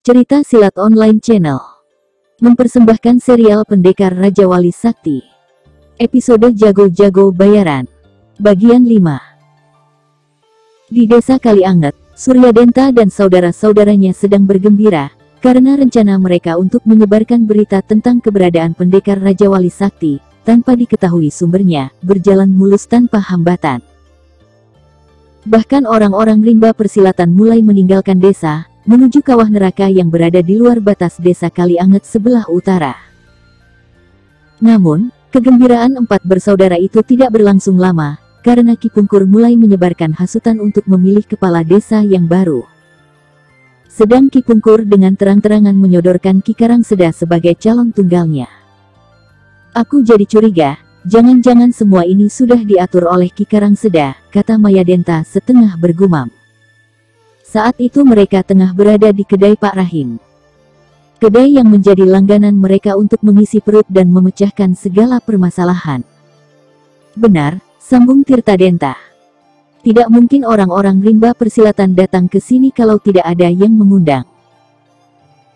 Cerita Silat Online Channel mempersembahkan serial Pendekar Raja Wali Sakti. Episode Jago-Jago Bayaran, bagian 5. Di desa Kalianget, Suryadenta dan saudara-saudaranya sedang bergembira karena rencana mereka untuk menyebarkan berita tentang keberadaan Pendekar Raja Wali Sakti tanpa diketahui sumbernya berjalan mulus tanpa hambatan. Bahkan orang-orang rimba persilatan mulai meninggalkan desa menuju kawah neraka yang berada di luar batas desa Kalianget sebelah utara. Namun, kegembiraan empat bersaudara itu tidak berlangsung lama, karena Ki Pungkur mulai menyebarkan hasutan untuk memilih kepala desa yang baru. Sedang Ki Pungkur dengan terang-terangan menyodorkan Ki Karangseda sebagai calon tunggalnya. Aku jadi curiga, jangan-jangan semua ini sudah diatur oleh Ki Karangseda, kata Mayadenta setengah bergumam. Saat itu mereka tengah berada di kedai Pak Rahim. Kedai yang menjadi langganan mereka untuk mengisi perut dan memecahkan segala permasalahan. Benar, sambung Tirtadenta. Tidak mungkin orang-orang rimba persilatan datang ke sini kalau tidak ada yang mengundang.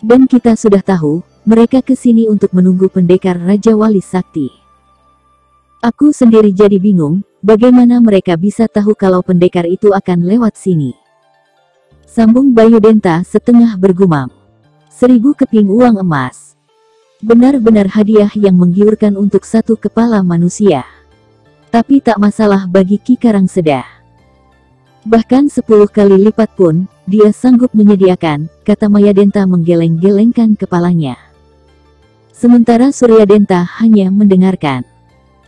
Dan kita sudah tahu, mereka ke sini untuk menunggu Pendekar Raja Wali Sakti. Aku sendiri jadi bingung, bagaimana mereka bisa tahu kalau pendekar itu akan lewat sini. Sambung Bayudenta setengah bergumam. 1000 keping uang emas. Benar-benar hadiah yang menggiurkan untuk satu kepala manusia. Tapi tak masalah bagi Ki Karangseda. Bahkan 10 kali lipat pun, dia sanggup menyediakan, kata Mayadenta menggeleng-gelengkan kepalanya. Sementara Suryadenta hanya mendengarkan.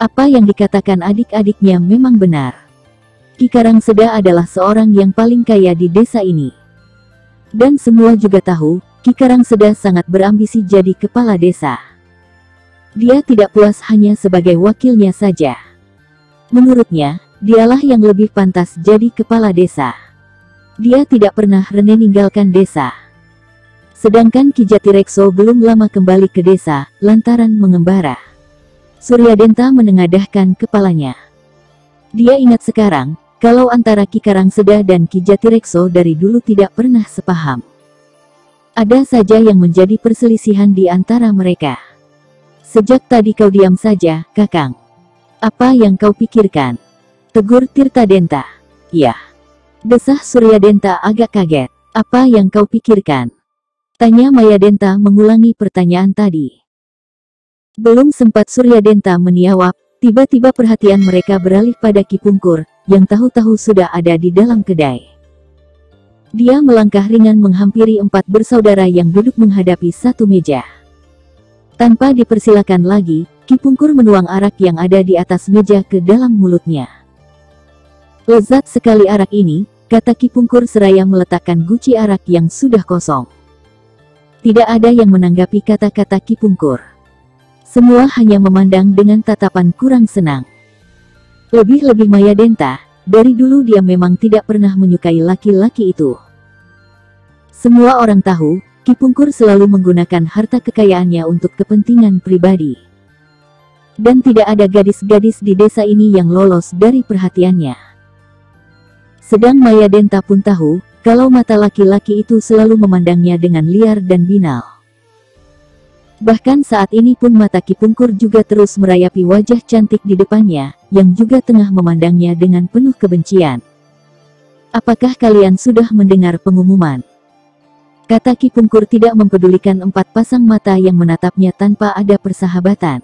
Apa yang dikatakan adik-adiknya memang benar. Ki Karangseda adalah seorang yang paling kaya di desa ini. Dan semua juga tahu, Ki Karangseda sangat berambisi jadi kepala desa. Dia tidak puas hanya sebagai wakilnya saja. Menurutnya, dialah yang lebih pantas jadi kepala desa. Dia tidak pernah rene ninggalkan desa. Sedangkan Ki Jatirekso belum lama kembali ke desa, lantaran mengembara. Suryadenta menengadahkan kepalanya. Dia ingat sekarang, kalau antara Ki Karangseda dan Ki Jatirekso dari dulu tidak pernah sepaham. Ada saja yang menjadi perselisihan di antara mereka. Sejak tadi kau diam saja, Kakang. Apa yang kau pikirkan? Tegur Tirtadenta. Ya. Desah Suryadenta agak kaget. Apa yang kau pikirkan? Tanya Mayadenta mengulangi pertanyaan tadi. Belum sempat Suryadenta menjawab, tiba-tiba perhatian mereka beralih pada Ki Pungkur, yang tahu-tahu sudah ada di dalam kedai. Dia melangkah ringan menghampiri empat bersaudara yang duduk menghadapi satu meja. Tanpa dipersilakan lagi, Ki Pungkur menuang arak yang ada di atas meja ke dalam mulutnya. Lezat sekali arak ini, kata Ki Pungkur seraya meletakkan guci arak yang sudah kosong. Tidak ada yang menanggapi kata-kata Ki Pungkur. Semua hanya memandang dengan tatapan kurang senang. Lebih-lebih Mayadenta, dari dulu dia memang tidak pernah menyukai laki-laki itu. Semua orang tahu, Ki Pungkur selalu menggunakan harta kekayaannya untuk kepentingan pribadi. Dan tidak ada gadis-gadis di desa ini yang lolos dari perhatiannya. Sedang Mayadenta pun tahu, kalau mata laki-laki itu selalu memandangnya dengan liar dan binal. Bahkan saat ini pun mata Ki Pungkur juga terus merayapi wajah cantik di depannya, yang juga tengah memandangnya dengan penuh kebencian. Apakah kalian sudah mendengar pengumuman? Kata Ki Pungkur tidak mempedulikan empat pasang mata yang menatapnya tanpa ada persahabatan.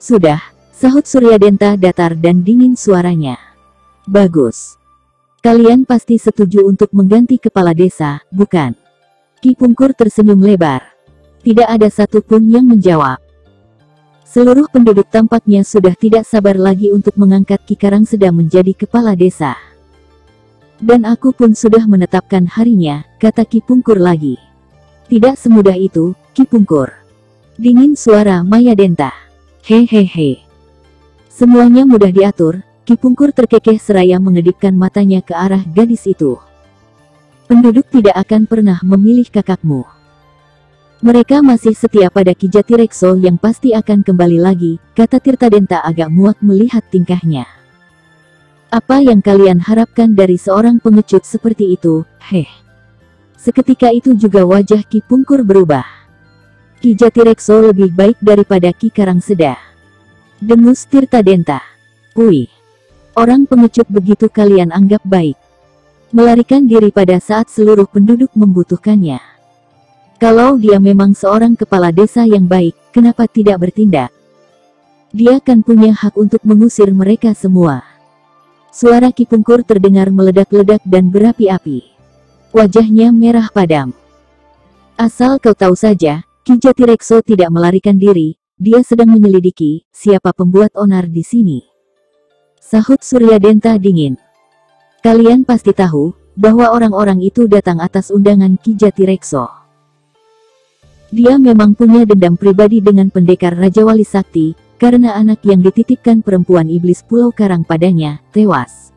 Sudah, sahut Suryadenta datar dan dingin suaranya. Bagus. Kalian pasti setuju untuk mengganti kepala desa, bukan? Ki Pungkur tersenyum lebar. Tidak ada satupun yang menjawab. Seluruh penduduk tampaknya sudah tidak sabar lagi untuk mengangkat Ki Karangseda menjadi kepala desa. Dan aku pun sudah menetapkan harinya, kata Ki Pungkur lagi. Tidak semudah itu, Ki Pungkur. Dingin suara Mayadenta. Hehehe. Semuanya mudah diatur, Ki Pungkur terkekeh seraya mengedipkan matanya ke arah gadis itu. Penduduk tidak akan pernah memilih kakakmu. Mereka masih setia pada Ki Jatirekso yang pasti akan kembali lagi, kata Tirtadenta agak muak melihat tingkahnya. Apa yang kalian harapkan dari seorang pengecut seperti itu, heh? Seketika itu juga wajah Ki Pungkur berubah. Ki Jatirekso lebih baik daripada Ki Karangseda, dengus Tirtadenta. Wih, orang pengecut begitu kalian anggap baik? Melarikan diri pada saat seluruh penduduk membutuhkannya. Kalau dia memang seorang kepala desa yang baik, kenapa tidak bertindak? Dia kan punya hak untuk mengusir mereka semua. Suara Ki Pungkur terdengar meledak-ledak dan berapi-api. Wajahnya merah padam. Asal kau tahu saja, Ki Jatirekso tidak melarikan diri, dia sedang menyelidiki siapa pembuat onar di sini. Sahut Suryadenta dingin. Kalian pasti tahu bahwa orang-orang itu datang atas undangan Ki Jatirekso. Dia memang punya dendam pribadi dengan pendekar Raja Wali Sakti, karena anak yang dititipkan perempuan iblis Pulau Karang padanya, tewas.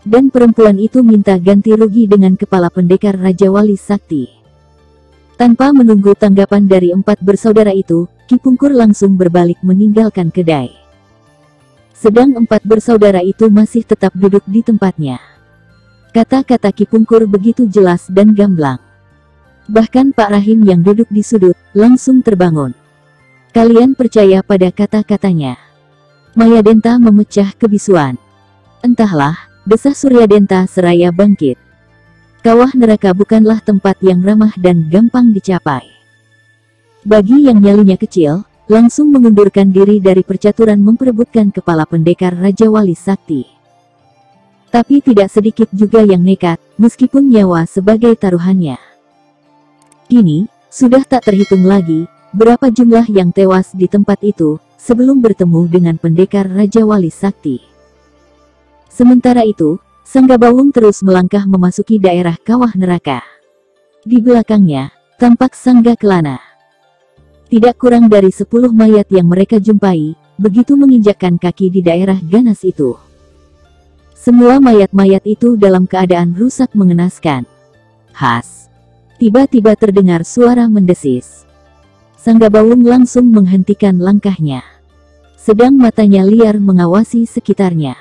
Dan perempuan itu minta ganti rugi dengan kepala pendekar Raja Wali Sakti. Tanpa menunggu tanggapan dari 4 bersaudara itu, Ki Pungkur langsung berbalik meninggalkan kedai. Sedang 4 bersaudara itu masih tetap duduk di tempatnya. Kata-kata Ki Pungkur begitu jelas dan gamblang. Bahkan Pak Rahim yang duduk di sudut, langsung terbangun. Kalian percaya pada kata-katanya? Mayadenta memecah kebisuan. Entahlah, desah Suryadenta seraya bangkit. Kawah neraka bukanlah tempat yang ramah dan gampang dicapai. Bagi yang nyalinya kecil, langsung mengundurkan diri dari percaturan memperebutkan kepala pendekar Raja Wali Sakti. Tapi tidak sedikit juga yang nekat, meskipun nyawa sebagai taruhannya. Kini, sudah tak terhitung lagi berapa jumlah yang tewas di tempat itu, sebelum bertemu dengan pendekar Raja Wali Sakti. Sementara itu, Sanggabawung terus melangkah memasuki daerah kawah neraka. Di belakangnya, tampak Sangga Kelana. Tidak kurang dari 10 mayat yang mereka jumpai, begitu menginjakkan kaki di daerah ganas itu. Semua mayat-mayat itu dalam keadaan rusak mengenaskan. Has! Tiba-tiba terdengar suara mendesis. Sanggabawung langsung menghentikan langkahnya. Sedang matanya liar mengawasi sekitarnya.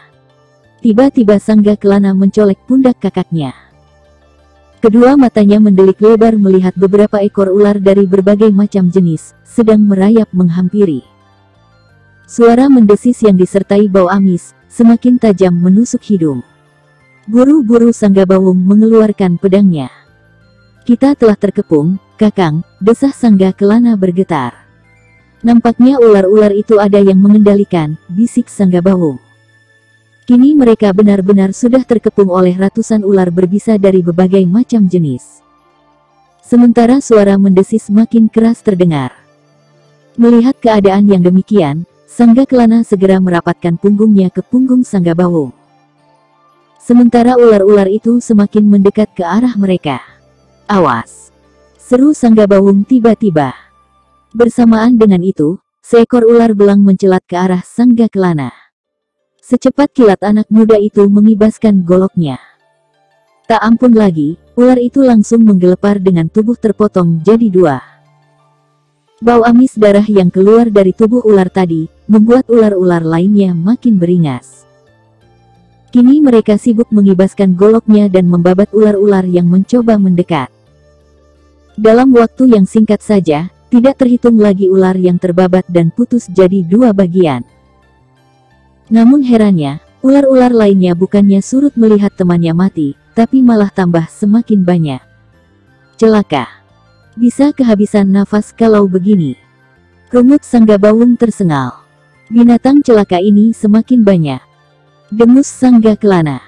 Tiba-tiba Sangga Kelana mencolek pundak kakaknya. Kedua matanya mendelik lebar melihat beberapa ekor ular dari berbagai macam jenis, sedang merayap menghampiri. Suara mendesis yang disertai bau amis, semakin tajam menusuk hidung. Buru-buru Sanggabawung mengeluarkan pedangnya. Kita telah terkepung, Kakang, desah Sangga Kelana bergetar. Nampaknya ular-ular itu ada yang mengendalikan, bisik Sanggabawung. Kini mereka benar-benar sudah terkepung oleh ratusan ular berbisa dari berbagai macam jenis. Sementara suara mendesis makin keras terdengar. Melihat keadaan yang demikian, Sangga Kelana segera merapatkan punggungnya ke punggung Sanggabawung. Sementara ular-ular itu semakin mendekat ke arah mereka. Awas! Seru Sanggabawung tiba-tiba. Bersamaan dengan itu, seekor ular belang mencelat ke arah Sangga Kelana. Secepat kilat anak muda itu mengibaskan goloknya. Tak ampun lagi, ular itu langsung menggelepar dengan tubuh terpotong jadi 2. Bau amis darah yang keluar dari tubuh ular tadi, membuat ular-ular lainnya makin beringas. Kini mereka sibuk mengibaskan goloknya dan membabat ular-ular yang mencoba mendekat. Dalam waktu yang singkat saja, tidak terhitung lagi ular yang terbabat dan putus jadi 2 bagian. Namun herannya, ular-ular lainnya bukannya surut melihat temannya mati, tapi malah tambah semakin banyak. Celaka! Bisa kehabisan nafas kalau begini. Rumut Sanggabawung tersengal. Binatang celaka ini semakin banyak. Dengus Sangga Kelana.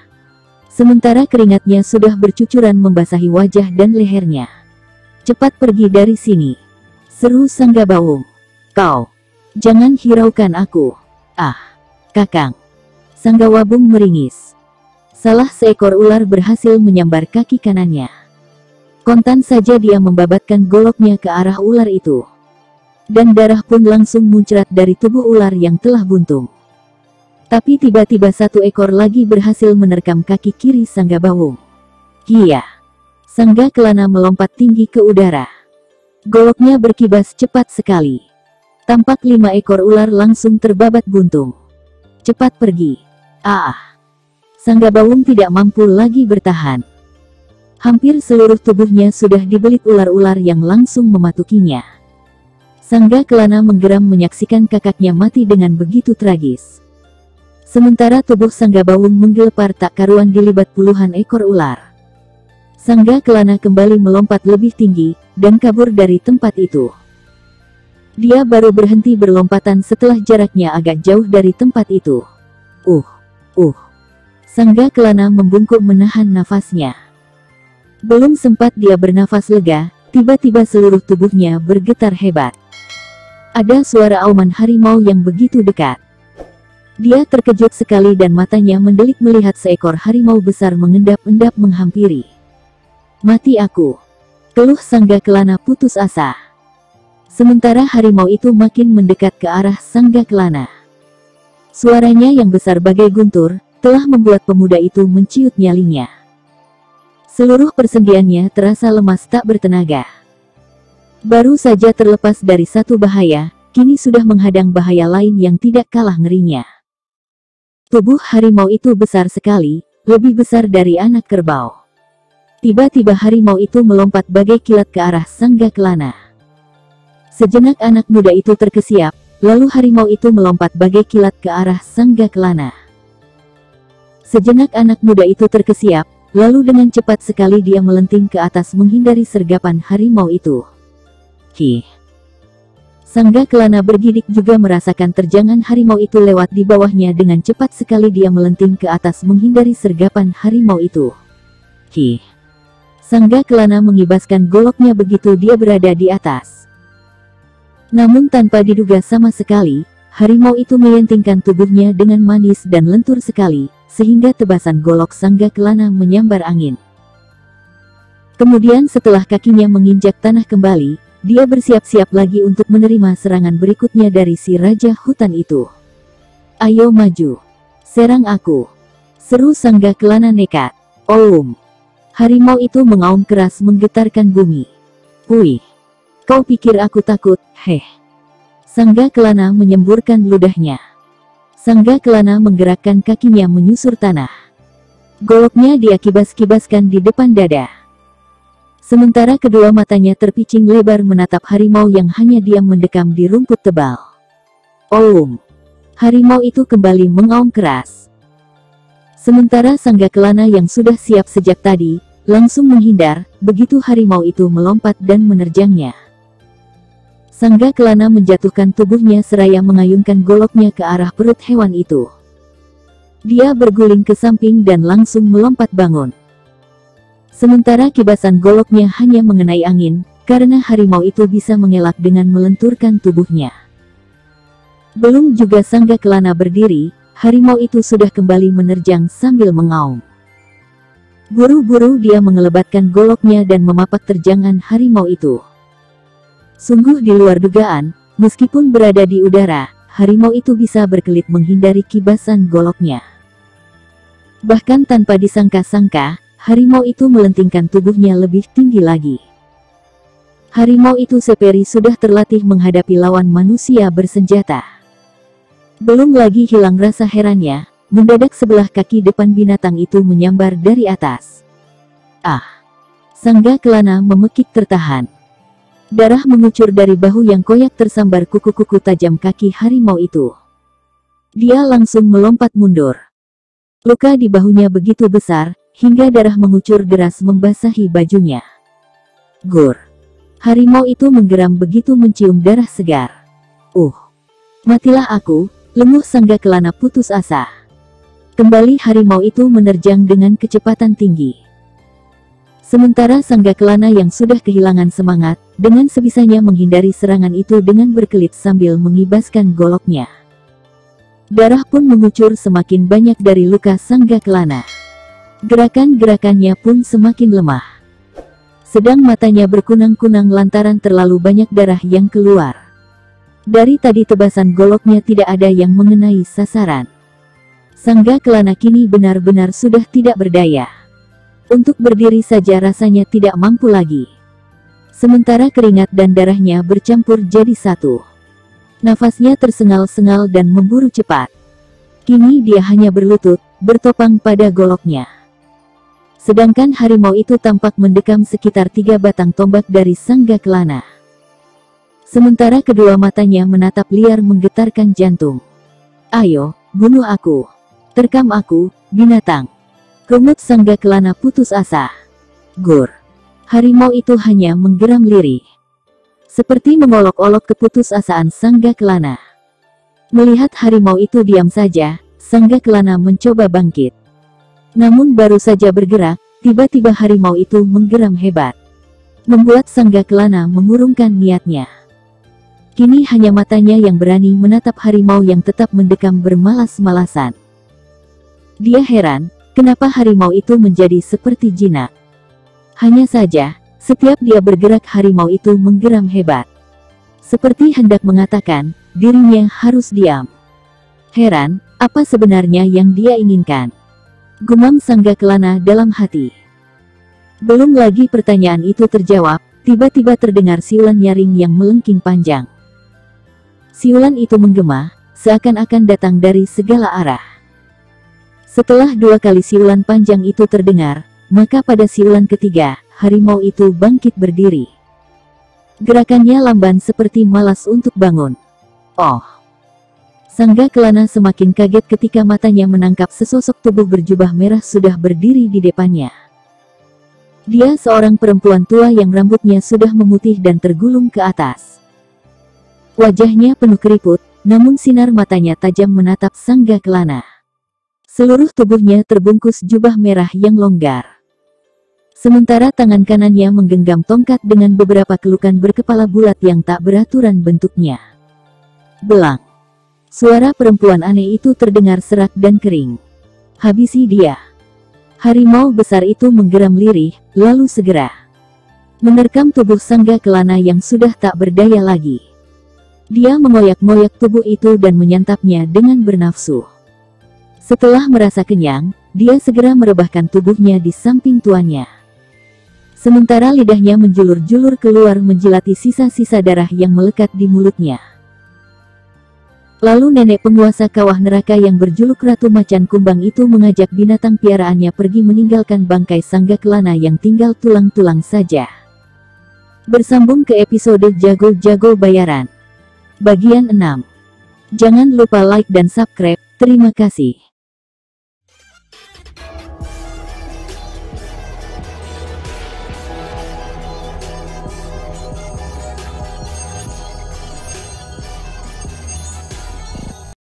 Sementara keringatnya sudah bercucuran membasahi wajah dan lehernya. Cepat pergi dari sini. Seru Sanggabawung. Kau! Jangan hiraukan aku. Ah! Kakang! Sanggawabung meringis. Salah seekor ular berhasil menyambar kaki kanannya. Kontan saja dia membabatkan goloknya ke arah ular itu. Dan darah pun langsung muncrat dari tubuh ular yang telah buntung. Tapi tiba-tiba satu ekor lagi berhasil menerkam kaki kiri Sanggabawung. Iya! Sangga Kelana melompat tinggi ke udara. Goloknya berkibas cepat sekali. Tampak 5 ekor ular langsung terbabat buntung. Cepat pergi. Ah! Sanggabawung tidak mampu lagi bertahan. Hampir seluruh tubuhnya sudah dibelit ular-ular yang langsung mematukinya. Sangga Kelana menggeram menyaksikan kakaknya mati dengan begitu tragis. Sementara tubuh Sangga Bawung menggelepar tak karuan dilibat puluhan ekor ular. Sangga Kelana kembali melompat lebih tinggi, dan kabur dari tempat itu. Dia baru berhenti berlompatan setelah jaraknya agak jauh dari tempat itu. Sangga Kelana membungkuk menahan nafasnya. Belum sempat dia bernafas lega, tiba-tiba seluruh tubuhnya bergetar hebat. Ada suara auman harimau yang begitu dekat. Dia terkejut sekali dan matanya mendelik melihat seekor harimau besar mengendap-endap menghampiri. Mati aku, keluh Sangga Kelana putus asa. Sementara harimau itu makin mendekat ke arah Sangga Kelana. Suaranya yang besar bagai guntur, telah membuat pemuda itu menciut nyalinya. Seluruh persendiannya terasa lemas tak bertenaga. Baru saja terlepas dari satu bahaya, kini sudah menghadang bahaya lain yang tidak kalah ngerinya. Tubuh harimau itu besar sekali, lebih besar dari anak kerbau. Tiba-tiba harimau itu melompat bagai kilat ke arah Sangga Kelana. Sejenak anak muda itu terkesiap, lalu harimau itu melompat bagai kilat ke arah Sangga Kelana. Sejenak anak muda itu terkesiap, lalu dengan cepat sekali dia melenting ke atas menghindari sergapan harimau itu. Sangga Kelana bergidik juga merasakan terjangan harimau itu lewat di bawahnya. Dengan cepat sekali dia melenting ke atas menghindari sergapan harimau itu. Sangga Kelana mengibaskan goloknya begitu dia berada di atas. Namun tanpa diduga sama sekali, harimau itu melentingkan tubuhnya dengan manis dan lentur sekali, sehingga tebasan golok Sangga Kelana menyambar angin. Kemudian setelah kakinya menginjak tanah kembali, dia bersiap-siap lagi untuk menerima serangan berikutnya dari si Raja Hutan itu. Ayo maju, serang aku, seru Sangga Kelana nekat. Harimau itu mengaum keras menggetarkan bumi. Wih, kau pikir aku takut? Sangga Kelana menyemburkan ludahnya. Sangga Kelana menggerakkan kakinya menyusur tanah. Goloknya dia kibas-kibaskan di depan dada. Sementara kedua matanya terpicing lebar menatap harimau yang hanya diam mendekam di rumput tebal. Harimau itu kembali mengaum keras. Sementara Sangga Kelana yang sudah siap sejak tadi, langsung menghindar, begitu harimau itu melompat dan menerjangnya. Sangga Kelana menjatuhkan tubuhnya seraya mengayunkan goloknya ke arah perut hewan itu. Dia berguling ke samping dan langsung melompat bangun. Sementara kibasan goloknya hanya mengenai angin, karena harimau itu bisa mengelak dengan melenturkan tubuhnya. Belum juga Sangga Kelana berdiri, harimau itu sudah kembali menerjang sambil mengaum. Buru-buru dia mengelebatkan goloknya dan memapak terjangan harimau itu. Sungguh di luar dugaan, meskipun berada di udara, harimau itu bisa berkelit menghindari kibasan goloknya. Bahkan tanpa disangka-sangka, harimau itu melentingkan tubuhnya lebih tinggi lagi. Harimau itu seperi sudah terlatih menghadapi lawan manusia bersenjata. Belum lagi hilang rasa herannya, mendadak sebelah kaki depan binatang itu menyambar dari atas. Sangga Kelana memekik tertahan. Darah mengucur dari bahu yang koyak tersambar kuku-kuku tajam kaki harimau itu. Dia langsung melompat mundur. Luka di bahunya begitu besar, hingga darah mengucur deras membasahi bajunya. Gur! Harimau itu menggeram begitu mencium darah segar. Matilah aku, lenguh Sangga Kelana putus asa. Kembali harimau itu menerjang dengan kecepatan tinggi. Sementara Sangga Kelana yang sudah kehilangan semangat, dengan sebisanya menghindari serangan itu dengan berkelit sambil mengibaskan goloknya. Darah pun mengucur semakin banyak dari luka Sangga Kelana. Gerakan-gerakannya pun semakin lemah. Sedang matanya berkunang-kunang lantaran terlalu banyak darah yang keluar. Dari tadi tebasan goloknya tidak ada yang mengenai sasaran. Sangga Kelana kini benar-benar sudah tidak berdaya. Untuk berdiri saja rasanya tidak mampu lagi. Sementara keringat dan darahnya bercampur jadi satu. Nafasnya tersengal-sengal dan memburu cepat. Kini dia hanya berlutut, bertopang pada goloknya. Sedangkan harimau itu tampak mendekam sekitar 3 batang tombak dari Sanggakelana. Sementara kedua matanya menatap liar menggetarkan jantung. "Ayo, bunuh aku. Terkam aku, binatang." Gemut Sanggakelana putus asa. Gur. Harimau itu hanya menggeram lirih. Seperti mengolok-olok keputusasaan Sanggakelana. Melihat harimau itu diam saja, Sanggakelana mencoba bangkit. Namun baru saja bergerak, tiba-tiba harimau itu menggeram hebat. Membuat Sanggakelana mengurungkan niatnya. Kini hanya matanya yang berani menatap harimau yang tetap mendekam bermalas-malasan. Dia heran, kenapa harimau itu menjadi seperti jinak. Hanya saja, setiap dia bergerak harimau itu menggeram hebat. Seperti hendak mengatakan, dirinya harus diam. Heran, apa sebenarnya yang dia inginkan? Gumam Sanggakelana dalam hati. Belum lagi pertanyaan itu terjawab, tiba-tiba terdengar siulan nyaring yang melengking panjang. Siulan itu menggema, seakan-akan datang dari segala arah. Setelah 2 kali siulan panjang itu terdengar, maka pada siulan ketiga, harimau itu bangkit berdiri. Gerakannya lamban seperti malas untuk bangun. Oh! Sanggakelana semakin kaget ketika matanya menangkap sesosok tubuh berjubah merah sudah berdiri di depannya. Dia seorang perempuan tua yang rambutnya sudah memutih dan tergulung ke atas. Wajahnya penuh keriput, namun sinar matanya tajam menatap Sanggakelana. Seluruh tubuhnya terbungkus jubah merah yang longgar. Sementara tangan kanannya menggenggam tongkat dengan beberapa kelukan berkepala bulat yang tak beraturan bentuknya. Belang. Suara perempuan aneh itu terdengar serak dan kering. "Habisi dia." Harimau besar itu menggeram lirih, lalu segera menerkam tubuh Sanggakelana yang sudah tak berdaya lagi. Dia mengoyak-ngoyak tubuh itu dan menyantapnya dengan bernafsu. Setelah merasa kenyang, dia segera merebahkan tubuhnya di samping tuannya. Sementara lidahnya menjulur-julur keluar menjilati sisa-sisa darah yang melekat di mulutnya. Lalu nenek penguasa kawah neraka yang berjuluk Ratu Macan Kumbang itu mengajak binatang piaraannya pergi meninggalkan bangkai Sanggakelana yang tinggal tulang-tulang saja. Bersambung ke episode Jago-Jago Bayaran. Bagian 6. Jangan lupa like dan subscribe, terima kasih.